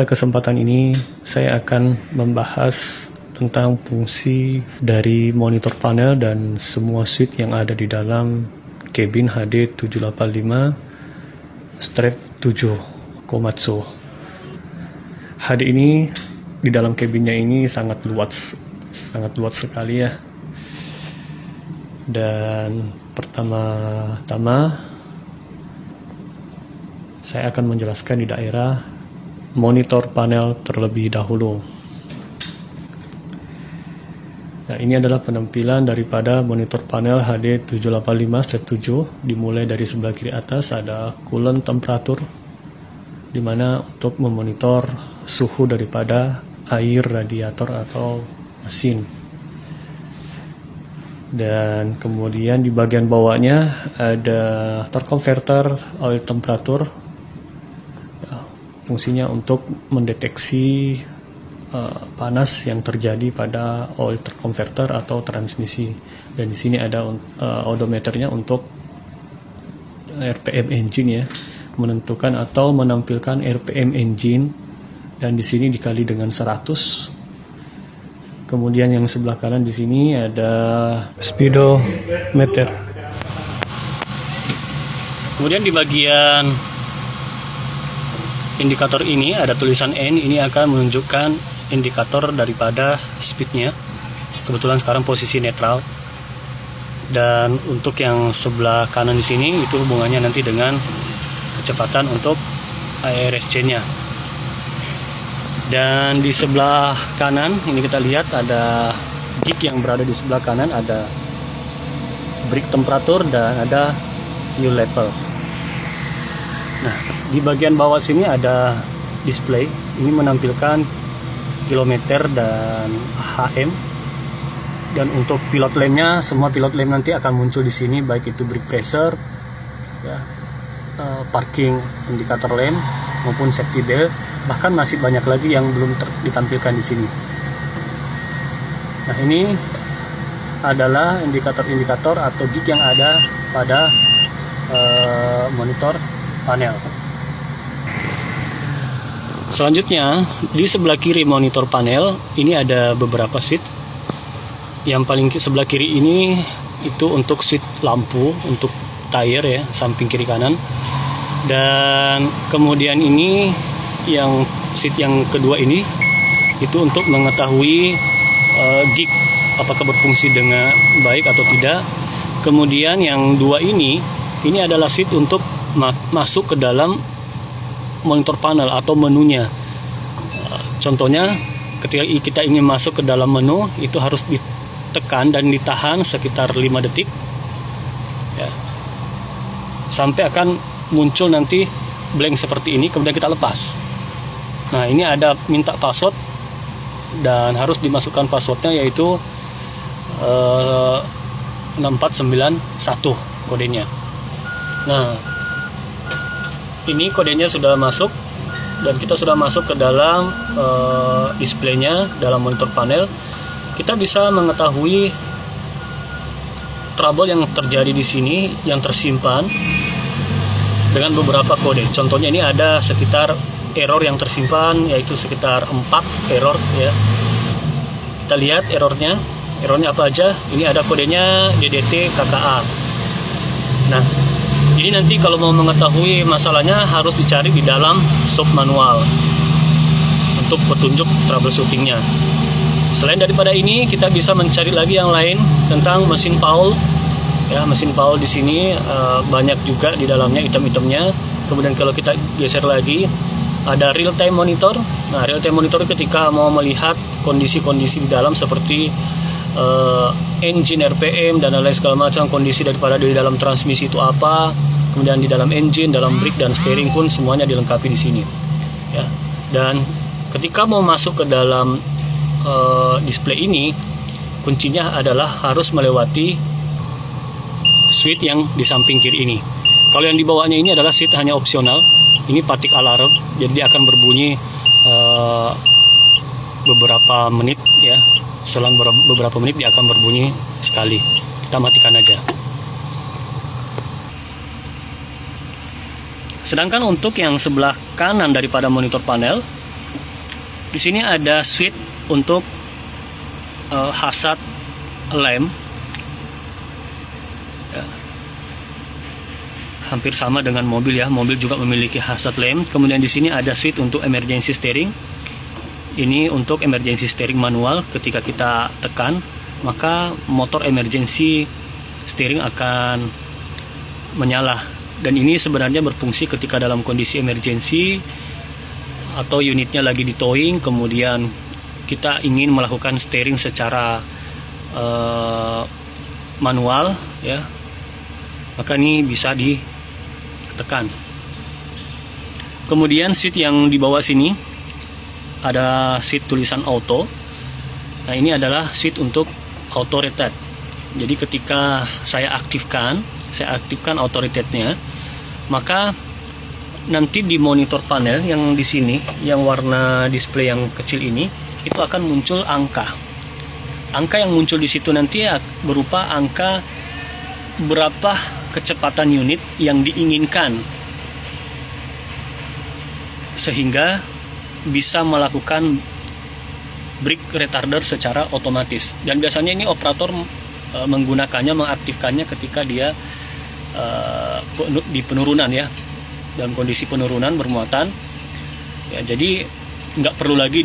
Pada kesempatan ini saya akan membahas tentang fungsi dari monitor panel dan semua switch yang ada di dalam cabin HD785/7 Komatsu. HD ini di dalam cabinnya ini sangat luas sekali ya. Dan pertama-tama saya akan menjelaskan di daerah monitor panel terlebih dahulu. Nah, ini adalah penampilan daripada monitor panel HD785/7. Dimulai dari sebelah kiri atas ada coolant temperatur, di mana untuk memonitor suhu daripada air radiator atau mesin. Dan kemudian di bagian bawahnya ada torque converter oil temperatur. Fungsinya untuk mendeteksi panas yang terjadi pada oil converter atau transmisi. Dan di sini ada odometernya untuk RPM engine ya, menentukan atau menampilkan RPM engine, dan di sini dikali dengan 100. Kemudian yang sebelah kanan di sini ada speedometer. Kemudian di bagian indikator ini ada tulisan N, ini akan menunjukkan indikator daripada speednya. Kebetulan sekarang posisi netral. Dan untuk yang sebelah kanan di sini itu hubungannya nanti dengan kecepatan untuk ARSC-nya. Dan di sebelah kanan ini kita lihat ada gig yang berada di sebelah kanan, ada brake temperatur dan ada fuel level. Nah, di bagian bawah sini ada display. Ini menampilkan kilometer dan HM. Dan untuk pilot lampnya, semua pilot lamp nanti akan muncul di sini, baik itu brake pressure, ya, parking indikator lamp maupun safety belt. Bahkan masih banyak lagi yang belum ditampilkan di sini. Nah, ini adalah indikator-indikator atau gig yang ada pada monitor panel. Selanjutnya di sebelah kiri monitor panel ini ada beberapa switch. Yang paling sebelah kiri ini itu untuk switch lampu untuk tire ya, samping kiri kanan. Dan kemudian ini yang switch yang kedua ini itu untuk mengetahui gig apakah berfungsi dengan baik atau tidak. Kemudian yang dua ini adalah switch untuk masuk ke dalam monitor panel atau menunya. Contohnya ketika kita ingin masuk ke dalam menu, itu harus ditekan dan ditahan sekitar 5 detik ya, sampai akan muncul nanti blank seperti ini, kemudian kita lepas. Nah, ini ada minta password dan harus dimasukkan passwordnya, yaitu 6491 kodenya. Nah, ini kodenya sudah masuk dan kita sudah masuk ke dalam displaynya dalam monitor panel. Kita bisa mengetahui trouble yang terjadi di sini yang tersimpan dengan beberapa kode. Contohnya ini ada sekitar error yang tersimpan, yaitu sekitar 4 error ya. Kita lihat errornya apa aja. Ini ada kodenya DDT KKA. Nah, jadi nanti kalau mau mengetahui masalahnya harus dicari di dalam sub manual untuk petunjuk troubleshootingnya. Selain daripada ini, kita bisa mencari lagi yang lain tentang mesin Paul. Ya, mesin Paul di sini banyak juga di dalamnya item-itemnya. Kemudian kalau kita geser lagi, ada real time monitor. Nah, real time monitor ketika mau melihat kondisi-kondisi di dalam seperti engine RPM dan lain segala macam, kondisi daripada di dalam transmisi itu apa, kemudian di dalam engine, dalam brake dan steering pun semuanya dilengkapi di sini ya. Dan ketika mau masuk ke dalam display ini, kuncinya adalah harus melewati switch yang di samping kiri ini. Kalau yang di bawahnya ini adalah switch hanya opsional. Ini patik alarm, jadi dia akan berbunyi beberapa menit ya. Selang beberapa menit dia akan berbunyi sekali. Kita matikan aja. Sedangkan untuk yang sebelah kanan daripada monitor panel, Di sini ada switch untuk hazard lamp. Ya. Hampir sama dengan mobil ya. Mobil juga memiliki hazard lamp. Kemudian di sini ada switch untuk emergency steering. Ini untuk emergency steering manual. Ketika kita tekan, maka motor emergency steering akan menyala. Dan ini sebenarnya berfungsi ketika dalam kondisi emergency atau unitnya lagi di towing, kemudian kita ingin melakukan steering secara manual ya, maka ini bisa ditekan. Kemudian switch yang di bawah sini ada switch tulisan auto. Nah, ini adalah switch untuk auto retard. Jadi ketika saya aktifkan auto retardnya, maka nanti di monitor panel yang di sini, yang warna display yang kecil ini, itu akan muncul angka. Angka yang muncul di situ nanti berupa angka berapa kecepatan unit yang diinginkan, sehingga bisa melakukan brake retarder secara otomatis. Dan biasanya ini operator menggunakannya, mengaktifkannya ketika dia di penurunan ya, dalam kondisi penurunan bermuatan ya. Jadi nggak perlu lagi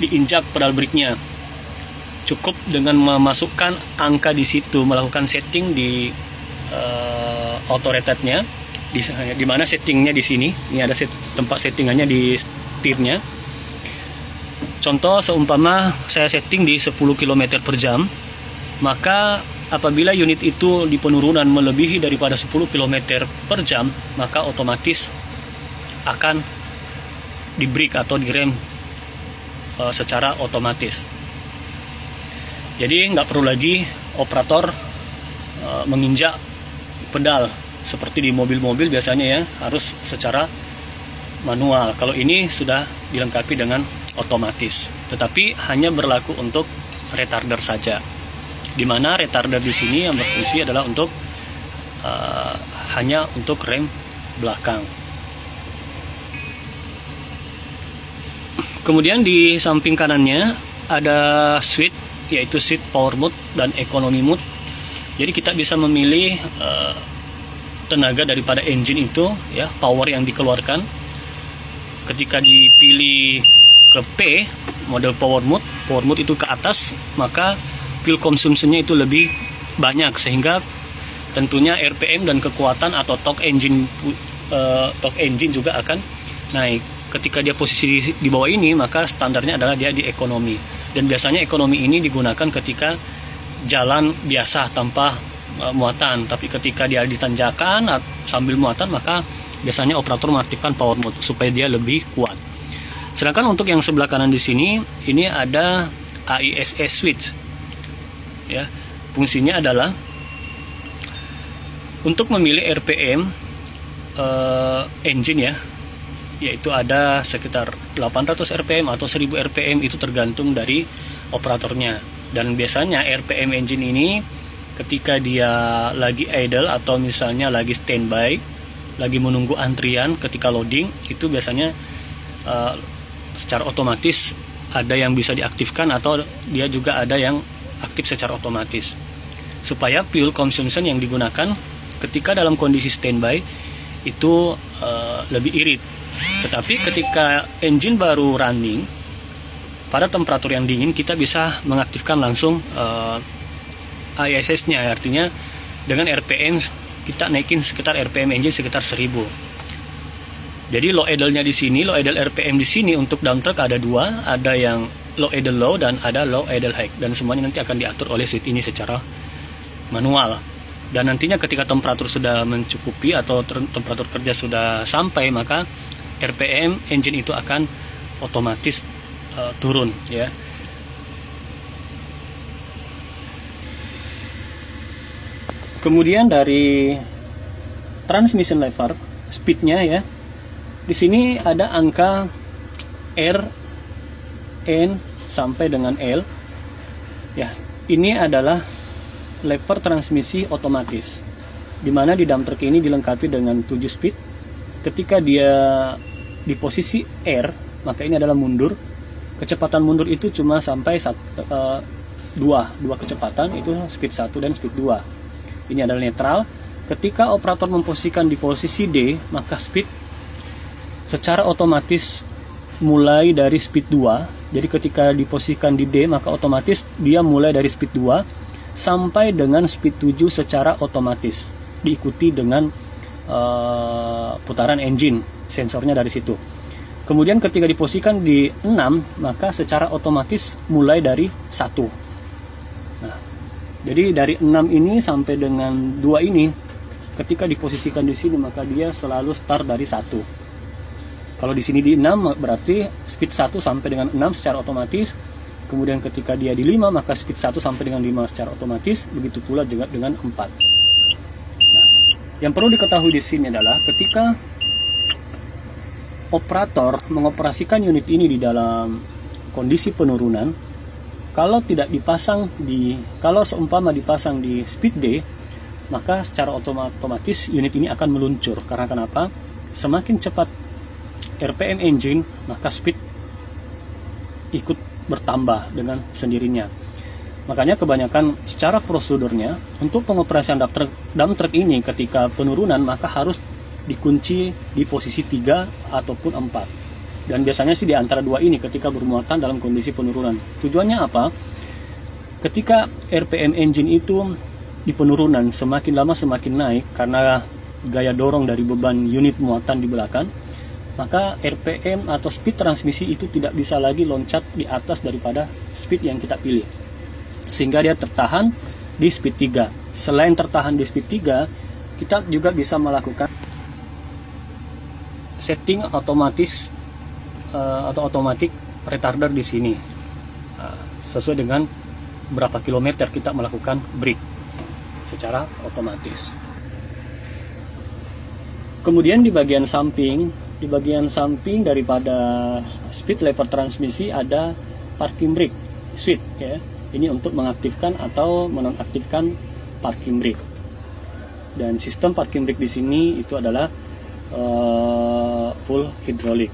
diinjak pedal brake-nya, cukup dengan memasukkan angka di situ, melakukan setting di auto retardnya, di mana settingnya di sini. Ini ada tempat settingannya di setirnya. Contoh, seumpama saya setting di 10 km per jam, maka apabila unit itu di penurunan melebihi daripada 10 km per jam, maka otomatis akan di brake atau direm secara otomatis. Jadi nggak perlu lagi operator menginjak pedal seperti di mobil-mobil biasanya ya, harus secara manual. Kalau ini sudah dilengkapi dengan otomatis, tetapi hanya berlaku untuk retarder saja. Di mana retarder di sini yang berfungsi adalah untuk hanya untuk rem belakang. Kemudian di samping kanannya ada switch, yaitu switch power mode dan economy mode. Jadi kita bisa memilih tenaga daripada engine itu ya, power yang dikeluarkan. Ketika dipilih ke P, model power mode itu ke atas, maka fuel consumption-nya itu lebih banyak, sehingga tentunya RPM dan kekuatan atau torque engine juga akan naik. Ketika dia posisi di bawah ini, maka standarnya adalah dia di ekonomi. Dan biasanya ekonomi ini digunakan ketika jalan biasa tanpa muatan. Tapi ketika dia di tanjakan sambil muatan, maka biasanya operator mengaktifkan power mode supaya dia lebih kuat. Sedangkan untuk yang sebelah kanan di sini, ini ada AISS switch. Ya, fungsinya adalah untuk memilih RPM engine ya, yaitu ada sekitar 800 RPM atau 1000 RPM, itu tergantung dari operatornya. Dan biasanya RPM engine ini ketika dia lagi idle atau misalnya lagi standby, lagi menunggu antrian ketika loading, itu biasanya secara otomatis ada yang bisa diaktifkan atau dia juga ada yang aktif secara otomatis, supaya fuel consumption yang digunakan ketika dalam kondisi standby itu lebih irit. Tetapi ketika engine baru running pada temperatur yang dingin, kita bisa mengaktifkan langsung AISS-nya. Artinya dengan RPM kita naikin sekitar RPM engine sekitar 1000. Jadi low idle-nya di sini, low idle RPM di sini untuk dump truck ada dua, ada yang low idle low dan ada low idle high, dan semuanya nanti akan diatur oleh switch ini secara manual. Dan nantinya ketika temperatur sudah mencukupi atau temperatur kerja sudah sampai, maka RPM engine itu akan otomatis turun ya. Kemudian dari transmission lever speednya ya, di sini ada angka R, N sampai dengan L ya. Ini adalah lever transmisi otomatis, dimana di dump truck ini dilengkapi dengan 7 speed. Ketika dia di posisi R, maka ini adalah mundur. Kecepatan mundur itu cuma sampai dua kecepatan, itu speed 1 dan speed 2. Ini adalah netral. Ketika operator memposisikan di posisi D, maka speed secara otomatis mulai dari speed 2. Jadi ketika diposisikan di D, maka otomatis dia mulai dari speed 2 sampai dengan speed 7 secara otomatis, diikuti dengan putaran engine, sensornya dari situ. Kemudian ketika diposisikan di 6, maka secara otomatis mulai dari 1. Nah, jadi dari 6 ini sampai dengan 2 ini, ketika diposisikan di sini, maka dia selalu start dari 1. Kalau di sini di 6 berarti speed 1 sampai dengan 6 secara otomatis. Kemudian ketika dia di 5 maka speed 1 sampai dengan 5 secara otomatis. Begitu pula juga dengan 4. Nah, yang perlu diketahui di sini adalah ketika operator mengoperasikan unit ini di dalam kondisi penurunan, kalau seumpama dipasang di speed D, maka secara otomatis unit ini akan meluncur. Karena kenapa? Semakin cepat RPM engine, maka speed ikut bertambah dengan sendirinya. Makanya kebanyakan secara prosedurnya untuk pengoperasian dump truck ini ketika penurunan maka harus dikunci di posisi 3 ataupun 4. Dan biasanya sih di antara 2 ini ketika bermuatan dalam kondisi penurunan. Tujuannya apa? Ketika RPM engine itu di penurunan semakin lama semakin naik karena gaya dorong dari beban unit muatan di belakang, maka RPM atau speed transmisi itu tidak bisa lagi loncat di atas daripada speed yang kita pilih, sehingga dia tertahan di speed 3. Selain tertahan di speed 3, kita juga bisa melakukan setting otomatis atau otomatik retarder di sini, sesuai dengan berapa kilometer kita melakukan brake secara otomatis. Kemudian di bagian samping daripada speed lever transmisi ada parking brake switch ya. Ini untuk mengaktifkan atau menonaktifkan parking brake. Dan sistem parking brake di sini itu adalah full hidrolik.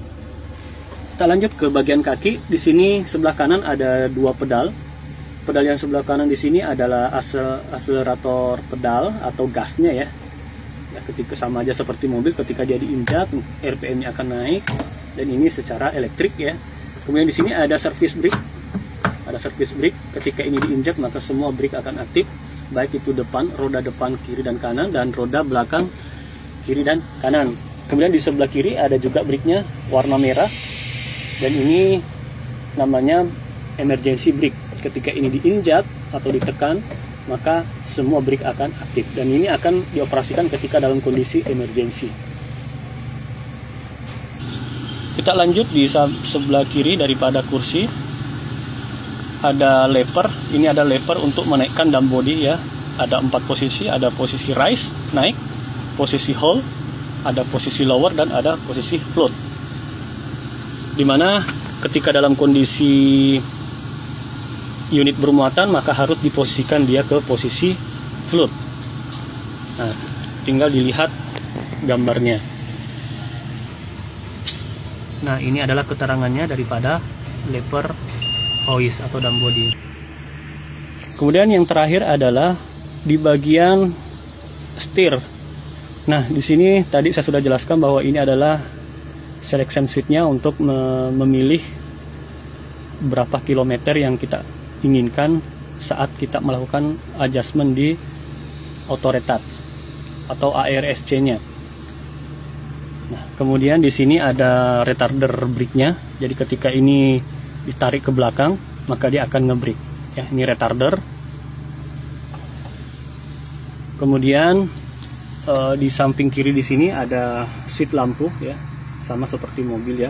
Kita lanjut ke bagian kaki. Di sini sebelah kanan ada 2 pedal. Pedal yang sebelah kanan di sini adalah akselerator pedal atau gasnya ya. Ketika sama aja seperti mobil, ketika dia diinjak RPM-nya akan naik, dan ini secara elektrik ya. Kemudian di sini ada service brake. Ada service brake, ketika ini diinjak maka semua brake akan aktif, baik itu roda depan kiri dan kanan, dan roda belakang kiri dan kanan. Kemudian di sebelah kiri ada juga brake-nya warna merah, dan ini namanya emergency brake. Ketika ini diinjak atau ditekan, maka semua brake akan aktif, dan ini akan dioperasikan ketika dalam kondisi emergency. Kita lanjut di sebelah kiri daripada kursi ada lever. Ini ada lever untuk menaikkan dump body ya. Ada 4 posisi, ada posisi rise naik, posisi hold, ada posisi lower, dan ada posisi float. Dimana ketika dalam kondisi unit bermuatan maka harus diposisikan dia ke posisi float. Nah, tinggal dilihat gambarnya. Nah, ini adalah keterangannya daripada lever hoist atau dump body. Kemudian yang terakhir adalah di bagian steer. Nah, di sini tadi saya sudah jelaskan bahwa ini adalah selection switch-nya untuk memilih berapa kilometer yang kita inginkan saat kita melakukan adjustment di auto retard atau ARSC-nya. Nah, kemudian di sini ada retarder brake-nya. Jadi ketika ini ditarik ke belakang, maka dia akan nge-brake. Ya, ini retarder. Kemudian di samping kiri di sini ada switch lampu ya, sama seperti mobil ya.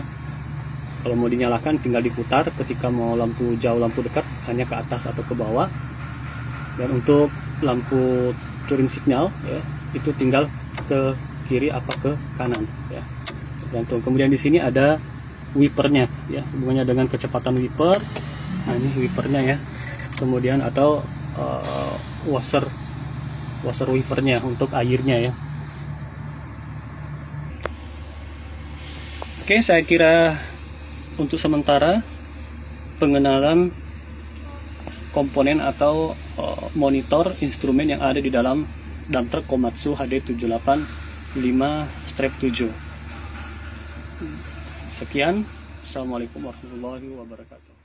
Kalau mau dinyalakan tinggal diputar, ketika mau lampu jauh, lampu dekat hanya ke atas atau ke bawah. Dan untuk lampu turn signal ya, itu tinggal ke kiri apa ke kanan ya. Tergantung. Kemudian di sini ada wipernya ya, hubungannya dengan kecepatan wiper. Nah, ini wipernya ya. Kemudian atau washer wipernya untuk airnya ya. Oke, saya kira untuk sementara pengenalan komponen atau monitor instrumen yang ada di dalam dump truck Komatsu HD785-7. Sekian, assalamualaikum warahmatullahi wabarakatuh.